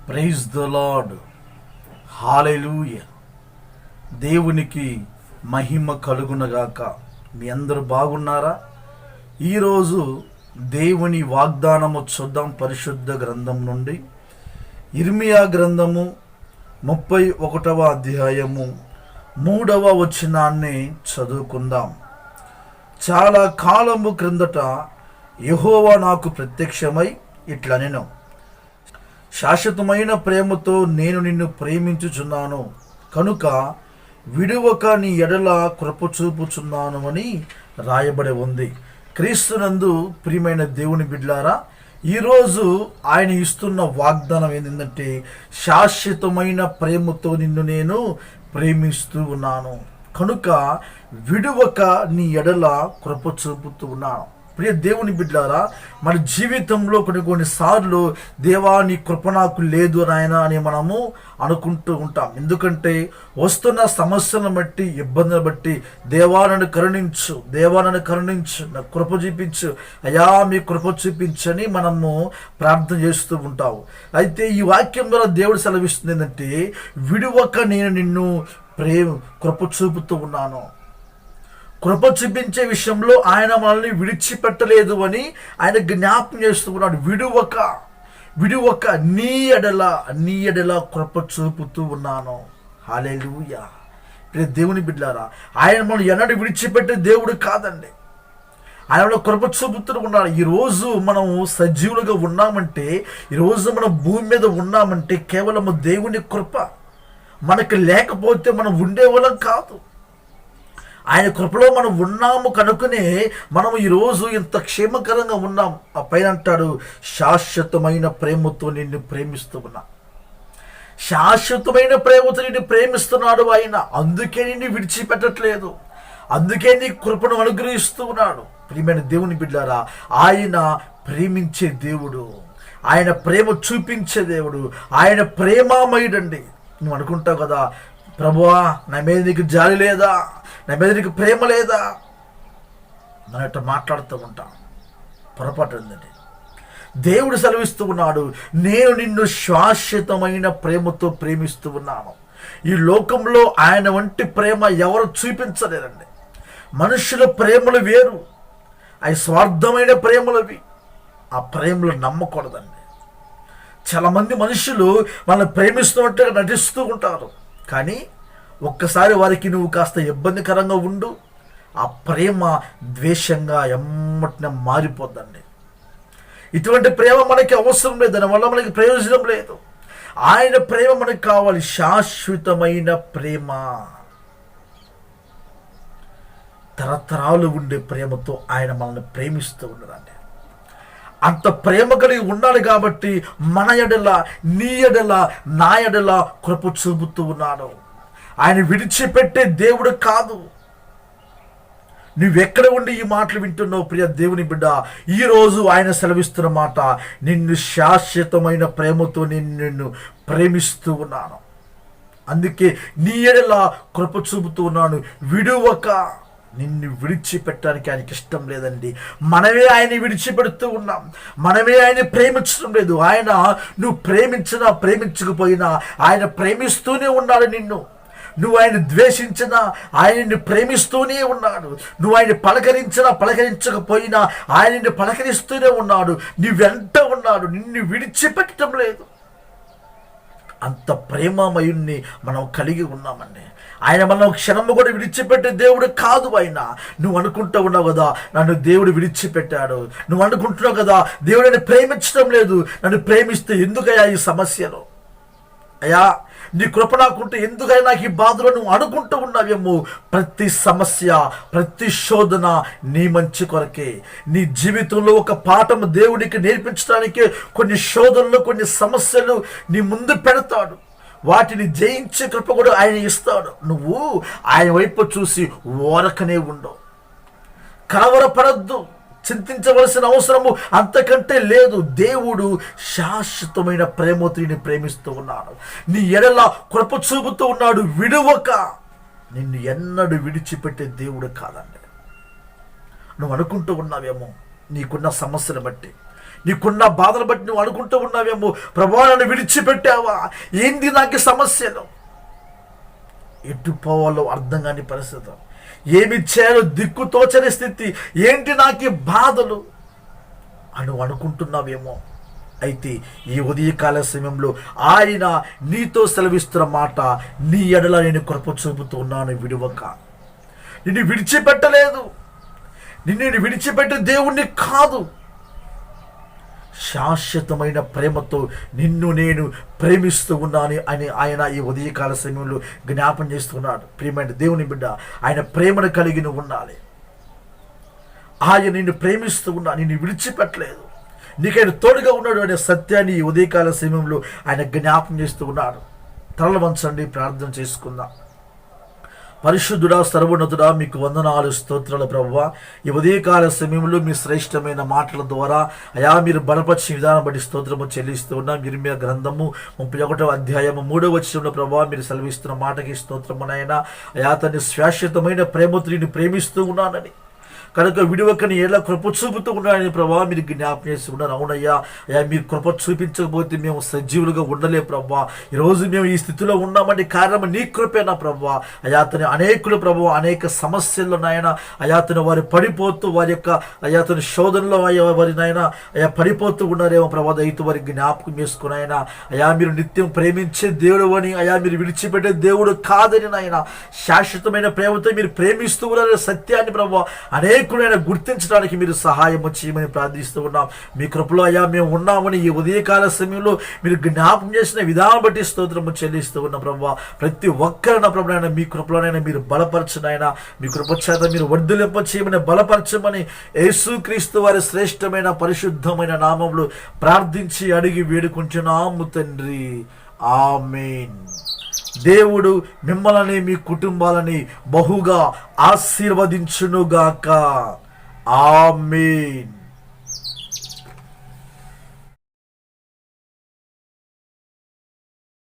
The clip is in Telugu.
Praise the lord. హల్లెలూయా. దేవునికి మహిమ కలుగునగాక. మీ అందరూ బాగున్నారా? ఈరోజు దేవుని వాగ్దానము చూద్దాం. పరిశుద్ధ గ్రంథం నుండి ఇర్మియా గ్రంథము 31వ అధ్యాయము 3వ వచనాన్ని చదువుకుందాం. చాలా కాలము క్రిందట యెహోవా నాకు ప్రత్యక్షమై ఇట్లనెను, శాశ్వతమైన ప్రేమతో నేను నిన్ను ప్రేమించుచున్నాను కనుక విడువక నీ ఎడల కృప చూపుచున్నాను అని రాయబడి ఉంది. క్రీస్తునందు ప్రియమైన దేవుని బిడ్డలారా, ఈరోజు ఆయన ఇస్తున్న వాగ్దానం ఏంటంటే, శాశ్వతమైన ప్రేమతో నిన్ను నేను ప్రేమిస్తూ ఉన్నాను కనుక విడువక నీ ఎడల కృప చూపుతూ ఉన్నాను. ప్రియ దేవుని బిడ్డలారా, మన జీవితంలో కొన్నిసార్లు దేవా నీ కృప నాకు లేదు నాయన అని మనము అనుకుంటూ ఉంటాం. ఎందుకంటే వస్తున్న సమస్యలను బట్టి, ఇబ్బందులను బట్టి దేవా నన్ను కరుణించు, దేవా నన్ను కరుణించు, నా కృప చూపించు, అయా మీ కృప చూపించని మనము ప్రార్థన చేస్తూ ఉంటాము. అయితే ఈ వాక్యం ద్వారా దేవుడు సెలవిస్తుంది ఏంటంటే, విడువక నేను నిన్ను కృప చూపుతూ ఉన్నాను. కృప చూపించే విషయంలో ఆయన మనల్ని విడిచిపెట్టలేదు అని ఆయన జ్ఞాపకం చేస్తూ ఉన్నాడు. విడువక నీ ఎడల కృప చూపుతూ ఉన్నాను. హల్లెలూయా. దేవుని బిడ్డలారా, ఆయన మనల్ని ఎన్నడూ విడిచిపెట్టే దేవుడు కాదండి. ఆయన కృప చూపుతూ ఉన్నాడు. ఈరోజు మనం సజీవులుగా ఉన్నామంటే, ఈరోజు మనం భూమి మీద ఉన్నామంటే కేవలం దేవుని కృప. మనకు లేకపోతే మనం ఉండేవాళ్ళం కాదు. ఆయన కృపలో మనం ఉన్నాము కనుకనే మనం ఈరోజు ఇంత క్షేమకరంగా ఉన్నాం. ఆ పైన అంటాడు, శాశ్వతమైన ప్రేమతో నిన్ను ప్రేమిస్తూ ఉన్నా. శాశ్వతమైన ప్రేమతో నిన్ను ప్రేమిస్తున్నాడు ఆయన. అందుకే నిన్ను విడిచిపెట్టట్లేదు, అందుకే నీ కృపను అనుగ్రహిస్తూ ఉన్నాడు. ప్రియమైన దేవుని బిడ్డారా, ఆయన ప్రేమించే దేవుడు, ఆయన ప్రేమ చూపించే దేవుడు, ఆయన ప్రేమామయుడండి. నువ్వు అనుకుంటావు కదా, ప్రభువా నా మీద నీకు జాలి లేదా, నా మీద నీకు ప్రేమ లేదా, మనం ఇట్లా మాట్లాడుతూ ఉంటాం. పొరపాటు ఉందండి. దేవుడు సెలవిస్తూ ఉన్నాడు, నేను నిన్ను శాశ్వతమైన ప్రేమతో ప్రేమిస్తూ ఉన్నాను. ఈ లోకంలో ఆయన వంటి ప్రేమ ఎవరు చూపించలేరండి. మనుషుల ప్రేమలు వేరు, అవి స్వార్థమైన ప్రేమలవి. ఆ ప్రేమలు నమ్మకూడదండి. చాలామంది మనుషులు మనల్ని ప్రేమిస్తున్నట్టుగా నటిస్తూ ఉంటారు, కానీ ఒక్కసారి వారికి నువ్వు కాస్త ఇబ్బందికరంగా ఉండు, ఆ ప్రేమ ద్వేషంగా ఎమ్మటిన మారిపోద్దండి. ఇటువంటి ప్రేమ మనకి అవసరం లేదు, దానివల్ల మనకి ప్రయోజనం లేదు. ఆయన ప్రేమ మనకు కావాలి, శాశ్వతమైన ప్రేమ, తరతరాలు ఉండే ప్రేమతో ఆయన మనల్ని ప్రేమిస్తూ ఉన్నాడండి. అంత ప్రేమ కలిగి ఉండాలి కాబట్టి మన ఎడల, నీ ఎడల, నా ఎడల కృప చూపుతూ ఉన్నాడు. ఆయన విడిచిపెట్టే దేవుడు కాదు. నువ్వెక్కడ ఉండి ఈ మాటలు వింటున్నావు ప్రియ దేవుని బిడ్డ, ఈరోజు ఆయన సెలవిస్తున్న మాట, నిన్ను శాశ్వతమైన ప్రేమతో నిన్ను ప్రేమిస్తూ ఉన్నాను, అందుకే నీ ఎడల కృప చూపుతూ ఉన్నాను. విడువక నిన్ను విడిచిపెట్టడానికి ఆయనకి ఇష్టం లేదండి. మనమే ఆయన్ని విడిచిపెడుతూ ఉన్నాం, మనమే ఆయన్ని ప్రేమించడం లేదు. ఆయన నువ్వు ప్రేమించినా ప్రేమించకపోయినా ఆయన ప్రేమిస్తూనే ఉన్నాడు నిన్ను. నువ్వు ఆయన ద్వేషించినా ఆయన్ని ప్రేమిస్తూనే ఉన్నాడు. నువ్వు ఆయన పలకరించినా పలకరించకపోయినా ఆయన్ని పలకరిస్తూనే ఉన్నాడు. నీ వెంట ఉన్నాడు, నిన్ను విడిచిపెట్టడం లేదు. అంత ప్రేమమయుణ్ణి మనం కలిగి ఉన్నామండి. ఆయన మనం క్షణము కూడా విడిచిపెట్టే దేవుడు కాదు. ఆయన నువ్వు అనుకుంటూ ఉన్నావు కదా, నన్ను దేవుడు విడిచిపెట్టాడు, నువ్వు అనుకుంటున్నావు కదా దేవుడు నన్ను ప్రేమించడం లేదు, నన్ను ప్రేమిస్తే ఎందుకయ్యా ఈ సమస్యలు, అయ్యా నీ కృప నాకుంటే ఎందుకైనా నాకు ఈ బాధలో నువ్వు అనుకుంటూ ఉన్నావేమో. ప్రతి సమస్య, ప్రతి శోధన నీ మంచి కొరకే. నీ జీవితంలో ఒక పాఠం దేవుడికి నేర్పించడానికి కొన్ని శోధనలు, కొన్ని సమస్యలు నీ ముందు పెడతాడు. వాటిని జయించే కృప కూడా ఆయన ఇస్తాడు. నువ్వు ఆయన వైపు చూసి ఓరకనే ఉండవు, కలవరపడద్దు, చింతించవలసిన అవసరము అంతకంటే లేదు. దేవుడు శాశ్వతమైన ప్రేమతో నిన్ను ప్రేమిస్తూ ఉన్నాడు, నీ ఎడల కృప చూపుతూ ఉన్నాడు. విడువక నిన్ను ఎన్నడూ విడిచిపెట్టే దేవుడు కాదండి. నువ్వు అనుకుంటూ ఉన్నావేమో నీకున్న సమస్యను బట్టి, నీకున్న బాధలు బట్టి నువ్వు అనుకుంటూ ఉన్నావేమో, ప్రభువా నన్ను విడిచిపెట్టావా, ఏంది నాకు సమస్యలు, ఎటు పోవాలో అర్థం కాని పరిస్థితి, ఏమి చేయాలో దిక్కు తోచని స్థితి, ఏంటి నాకు బాధలు అని అనుకుంటున్నావేమో. అయితే ఈ ఉదయకాల సమయంలో ఆయన నీతో సెలవిస్తున్న మాట, నీ ఎడల నేను కృప చూపుతూ ఉన్నాను, విడువక. నిన్ను విడిచిపెట్టలేదు, నిన్ను విడిచిపెట్టే దేవుణ్ణి కాదు. శాశ్వతమైన ప్రేమతో నిన్ను నేను ప్రేమిస్తూ ఉన్నాను అని ఆయన ఈ ఉదయకాల సమయంలో జ్ఞాపం చేస్తున్నాడు. ప్రియమైన దేవుని బిడ్డ, ఆయన ప్రేమను కలిగి నువ్వు ఉండాలి. ఆయన నిన్ను ప్రేమిస్తూ ఉన్నా, నిన్ను విడిచిపెట్టలేదు, నీకైనా తోడుగా ఉన్నాడు అనే సత్యాన్ని ఈ ఉదయకాల సమయంలో ఆయన జ్ఞాపం చేస్తూ ఉన్నాడు. తలలు వంచండి, ప్రార్థన చేసుకుందాం. పరిశుద్ధుడా, సర్వోన్నతుడా, మీకు వందనాలు, స్తోత్రాలు ప్రభువా. ఈ ఉదయకాల సమయంలో మీ శ్రేష్టమైన మాటల ద్వారా అయా మీరు బలపరిచిన విధానం బట్టి స్తోత్రము చెల్లిస్తూ ఉన్నాం. ఇర్మియా గ్రంథము 31వ అధ్యాయము 3వ వచనంలో ప్రభువా మీరు సెలవిస్తున్న మాటకి స్తోత్రము నాయనా. అయా తన శాశ్వతమైన ప్రేమతో నిన్ను ప్రేమిస్తూ ఉన్నానని, కనుక విడువకని ఎలా కృప చూపుతూ ఉన్నాయని ప్రభావ మీరు జ్ఞాపం చేసి ఉన్నారు. అవునయ్యా, అయ్యా మీరు కృప చూపించకపోతే మేము సజీవులుగా ఉండలే ప్రభా. ఈరోజు మేము ఈ స్థితిలో ఉన్నామంటే కారణం నీ కృపేనా ప్రభా. అయా అతని అనేకులు ప్రభావ అనేక సమస్యల్లో నాయన, అయా అతను వారు పడిపోతూ వారి యొక్క అయా అతని శోధనలో అయ్యా వారి నాయన అయా పడిపోతూ ఉన్నారేమో ప్రభా. దయతో వారి జ్ఞాపకం చేసుకున్నాయన. అయా మీరు నిత్యం ప్రేమించే దేవుడు అని, అయా మీరు విడిచిపెట్టే దేవుడు కాదని నాయన, శాశ్వతమైన ప్రేమతో మీరు ప్రేమిస్తూ ఉన్నారనే సత్యాన్ని ప్రభావ అనేకులైనా గుర్తించడానికి మీరు సహాయం చేయమని ప్రార్థిస్తూ ఉన్నాం. మీ కృపలో అయ్యా మేము ఉన్నామని ఈ ఉదయకాల సమయంలో మీరు జ్ఞాపం చేసిన విధానం బట్టి స్తోత్రము చెల్లిస్తూ ఉన్నాం ప్రభావ. ప్రతి ఒక్కరిన ప్రభునైనా మీ కృపలోనైనా మీరు బలపరచునైనా, మీ కృప చేత మీరు వర్ధలింప చేయమని బలపరచమని యేసుక్రీస్తు వారి శ్రేష్టమైన పరిశుద్ధమైన నామములో ప్రార్థించి అడిగి వేడుకుంటున్నాము తండ్రి, ఆమేన్. దేవుడు మిమ్మల్ని మీ కుటుంబాలని బహుగా ఆశీర్వదించునుగాక. ఆమేన్.